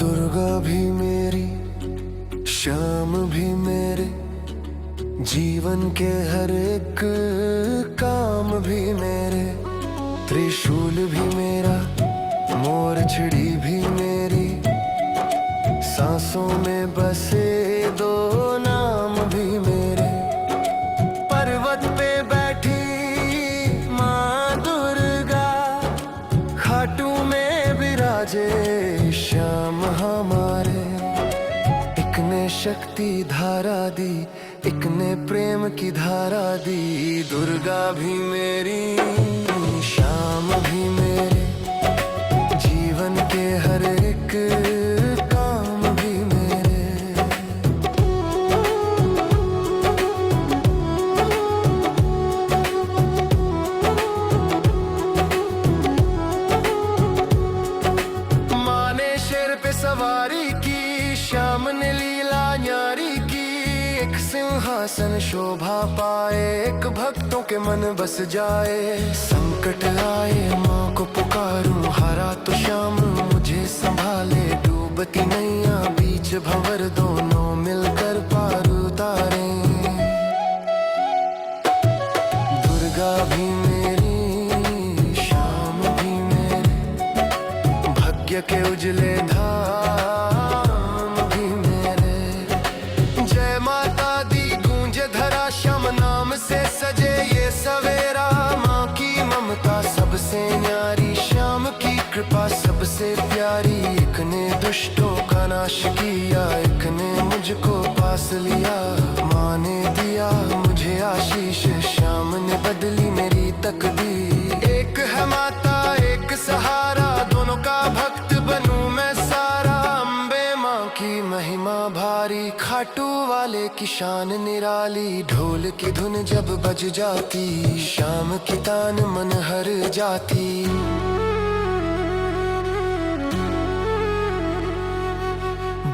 दुर्गा भी मेरी, श्याम भी मेरे, जीवन के हर एक काम भी मेरे। त्रिशूल भी मेरा, मोर छिड़ी भी मेरी, सांसों में बसे दो नाम भी मेरे। पर्वत पे बैठी माँ दुर्गा, खाटू में विराजे श्याम हमारे। एक ने शक्ति धारा दी, एक ने प्रेम की धारा दी। दुर्गा भी मेरी, श्याम भी मेरे, जीवन के हर एक काम भी मेरे। माँ ने शेर पे सवारी की, श्याम ने लीला न्यारी की। एक सिंहासन शोभा पाए, एक भक्तों के मन बस जाए। संकट आए माँ को पुकारूं, हारा तो श्याम मुझे संभाले। डूबती नैया बीच भंवर, दोनों मिलकर पार उतारे। दुर्गा भी मेरी, श्याम भी मेरे, भाग्य के उजले धाम भी मेरे। जय माता दी गूंजे धरा, श्याम नाम से सजे ये सवेरा। माँ की ममता सबसे न्यारी, श्याम की कृपा सबसे प्यारी। एक ने दुष्टों का नाश किया, एक ने मुझको पास लिया। माँ ने दिया मुझे आशीष, श्याम ने बदली मेरी तकदीर। एक है माता एक सहारा, दोनों का भक्त बनूं मैं सारा। अम्बे माँ की महिमा भारी, खाटू वाले की शान निराली। ढोल की धुन जब बज जाती, श्याम की तान मन हर जाती।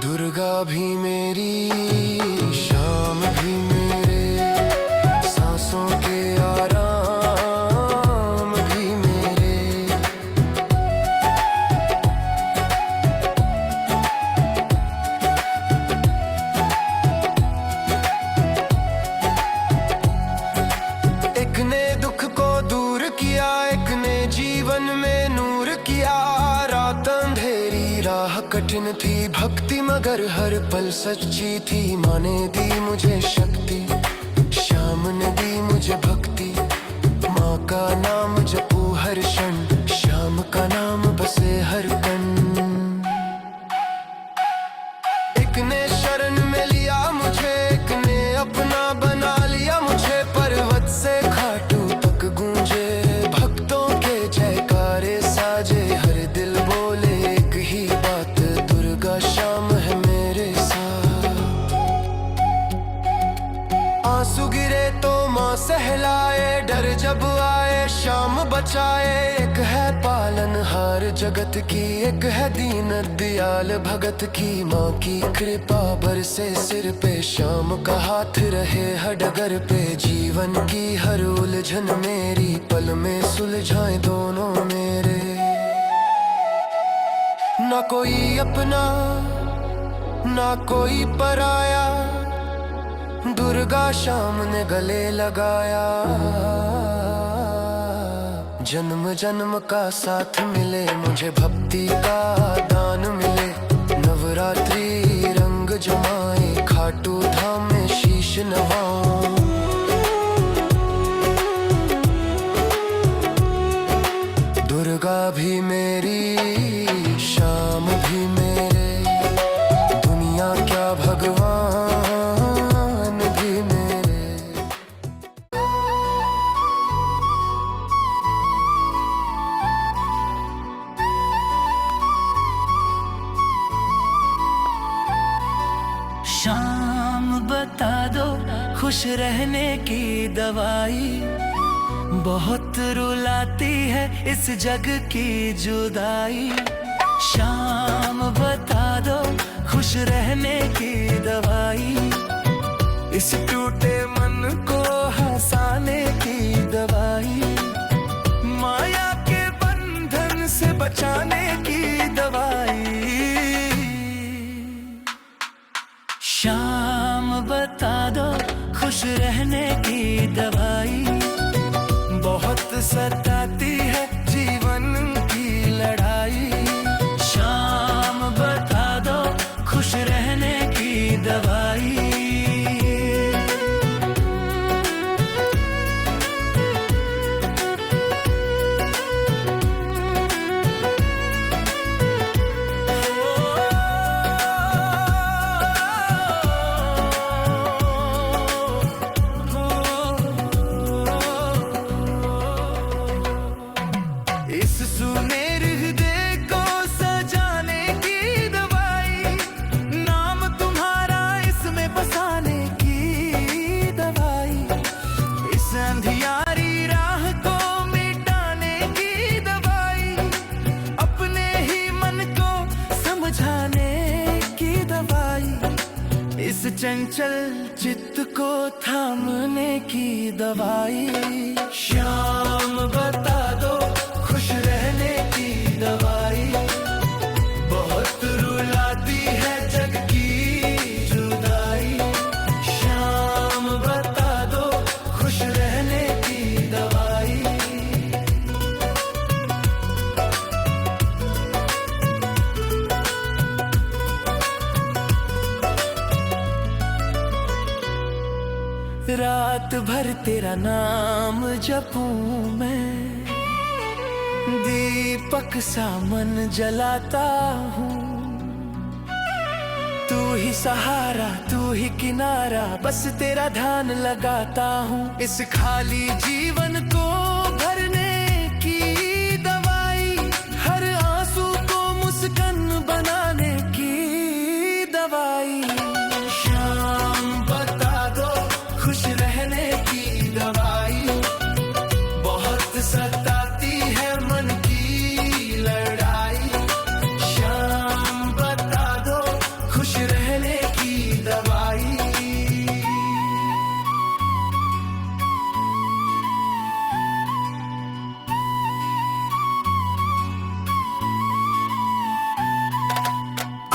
दुर्गा भी मेरी, श्याम भी मेरे, सांसों के आराम भी मेरे। एक ने दुख को दूर किया, एक ने जीवन में नूर किया। रात अंधेरी राह कठिन थी, भक्ति मगर हर पल सच्ची थी। माँ ने दी मुझे शक्ति, श्याम ने दी मुझे भक्ति। माँ का नाम जपू हर क्षण, श्याम का नाम बसे हर कण। एक ने शरण में लिया मुझे, एक ने अपना बना लिया मुझे। पर्वत से खाटू तक गूंजे, भक्तों के जयकारे साजे। हर दिल बोले एक ही बात, दुर्गा श्याम है मेरे साथ। आंसू गिरे तो माँ सहलाए, डर जब आए श्याम बचाए। एक है पालनहार जगत की, एक है दीन दयाल भगत की। माँ की कृपा बरसे सिर पे, श्याम का हाथ रहे हर डगर पे। जीवन की हर उलझन मेरी, पल में सुलझाए दोनों मेरे। ना कोई अपना ना कोई पराया, दुर्गा श्याम ने गले लगाया। जन्म जन्म का साथ मिले, मुझे भक्ति का दान मिले। नवरात्रि रंग जमाए, खाटू धाम में शीश नवाऊं। दुर्गा भी मेरी, श्याम भी मेरे, दुनिया क्या भगवान भी मेरे। शाम बता दो खुश रहने की दवाई, बहुत रुलाती है इस जग की जुदाई। शाम बता दो खुश रहने की दवाई, इस टूटे मन को हंसाने की दवाई। माया के बंधन से बचाने की दवाई। रहने की दवाई। बहुत सताती है जीवन की लड़ाई। शाम बता दो खुश रहने की दवाई। इस सुनहरे हृदय को सजाने की दवाई। नाम तुम्हारा इसमें बसाने की दवाई। इस अंधियारी राह को मिटाने की दवाई। अपने ही मन को समझाने की दवाई। इस चंचल चित्त को थामने की दवाई। शाम बता दो खुश रहने की दवाई। बहुत रुलाती है जग की जुदाई। शाम बता दो खुश रहने की दवाई। रात भर तेरा नाम जपूं मैं। दीपक सा मन जलाता हूँ। तू ही सहारा तू ही किनारा बस तेरा ध्यान लगाता हूँ। इस खाली जीवन को भरने की दवाई। हर आंसू को मुस्कान बनाने की दवाई। शाम बता दो खुश रहने की दवाई। बहुत सताती है मन की लड़ाई। शाम बता दो खुश रहने की दवाई।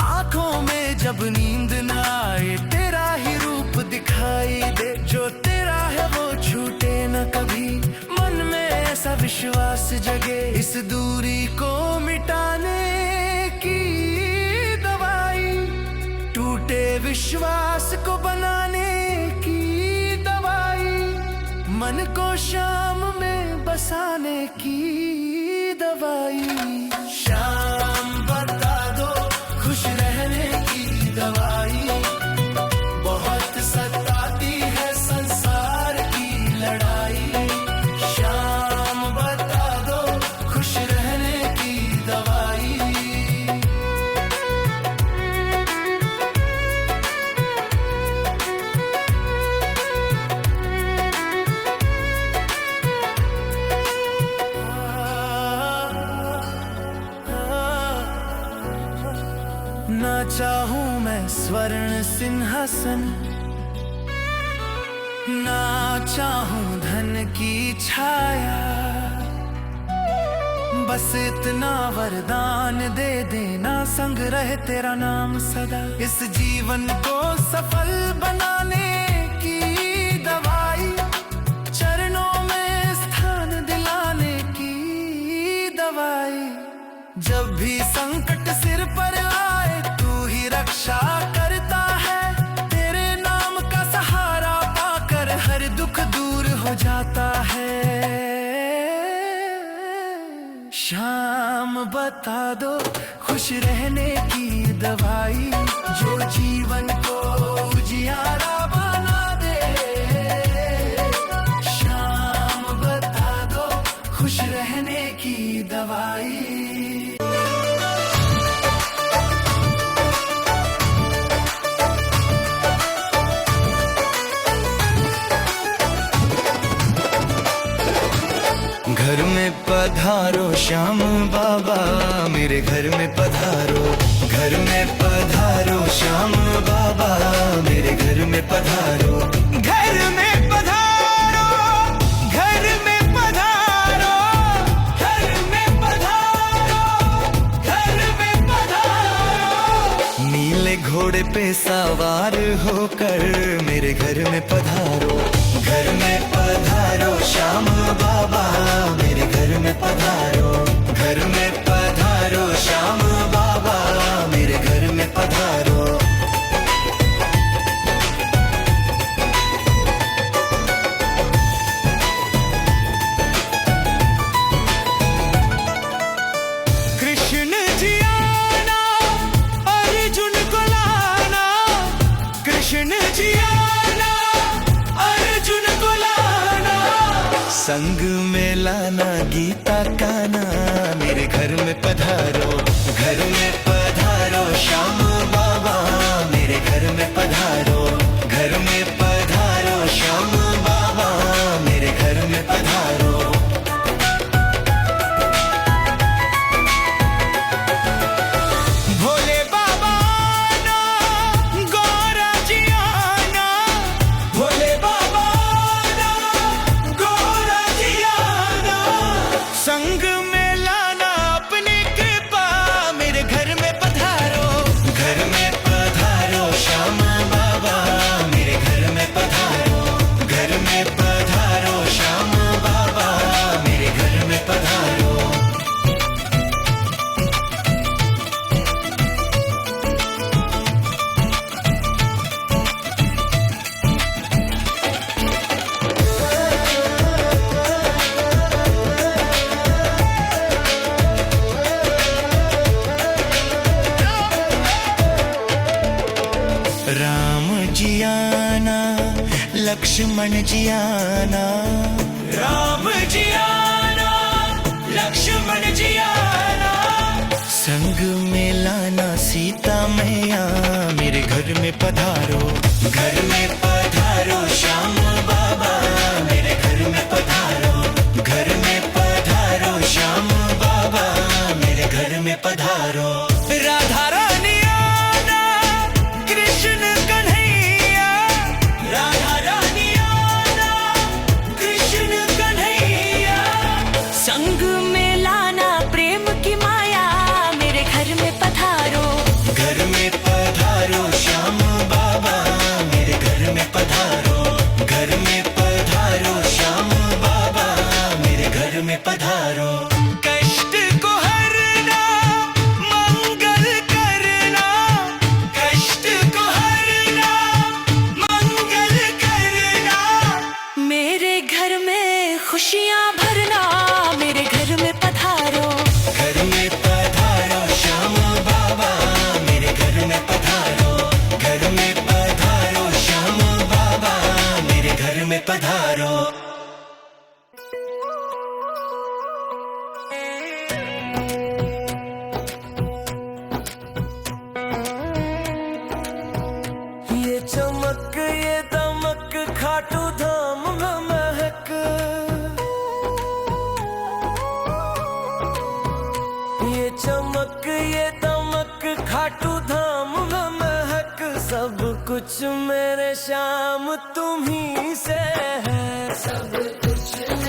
आंखों में जब नींद न आए तेरा ही रूप दिखाई दे। जो तेरा है वो छूटे न कभी। मन में ऐसा विश्वास जगे इस दूरी को मिटाने की दवाई। टूटे विश्वास को बनाने की दवाई। मन को शाम में बसाने की दवाई। शाम बता दो खुश रहने की दवाई। बहुत सताती है संसार की लड़ाई। शाम बता दो खुश रहने की दवाई। ना चाहूं मैं स्वर्ण सिंहासन। ना चाहूं धन की छाया। बस इतना वरदान दे देना संग रहे तेरा नाम सदा। इस जीवन को सफल बनाने की दवाई। चरणों में स्थान दिलाने की दवाई। जब भी संकट सिर पर आए तू ही रक्षा करता है। तेरे नाम का सहारा पाकर हर दुख दूर हो जाता है। शाम बता दो खुश रहने की दवाई। जो जीवन को उजियारा बना दे। शाम बता दो खुश रहने की दवाई। घर में पधारो श्याम बाबा मेरे घर में पधारो। घर में पधारो श्याम बाबा मेरे घर में पधारो। घर में पधारो घर में पधारो। घर में पधारो घर में पधारो। नीले घोड़े घोड़े पे सवार होकर मेरे घर में पधारो, घर में पधारो श्याम बाबा, मेरे घर में पधारो, घर में पधारो श्याम बाबा, मेरे घर में पधारो। कृष्ण जी आना, अर्जुन को लाना, कृष्ण जी आना, अर्जुन को लाना, संग में लाना गीता गाना, मेरे घर में पधारो, घर में पधारो श्याम बाबा, मेरे घर में पधारो, घर में पधारो श्याम बाबा, मेरे घर में पधारो। भोले बाबा आना, गौरा जी आना, भोले बाबा आना, गौरा जी आना, संग में लाना अपनी कृपा, मेरे घर में पधारो, घर में पधारो श्याम बाबा, मेरे घर में पधारो, घर में पधारो श्याम बाबा, मेरे घर में पधारो। राम जी आना, लक्ष्मण जी आना, राम जी आना, लक्ष्मण जी आना, संग में लाना सीता मैया, मेरे घर में पधारो, घर में पधारो श्याम बाबा, मेरे घर में पधारो, घर में पधारो श्याम बाबा, मेरे घर में पधारो। राधा रानी आना, कृष्ण कन्हैया, राधा रानी आना, कृष्ण कन्हैया, संग में लाना प्रेम की माया, मेरे घर में पधारो, घर में पधारो श्याम बाबा, मेरे घर में पधारो, घर में पधारो श्याम बाबा, मेरे घर में पधारो। कष्ट को हरना, मंगल करना, कष्ट को हरना, मंगल करना, मेरे घर में खुशियां भरना, मेरे घर में पधारो, घर में पधारो श्याम बाबा, मेरे घर में पधारो, घर में पधारो श्याम बाबा, मेरे घर में पधारो। ये चमक ये दमक खाटू धाम में महक, ये चमक ये दमक खाटू धाम में महक, सब कुछ मेरे श्याम तुम्ही से है, सब कुछ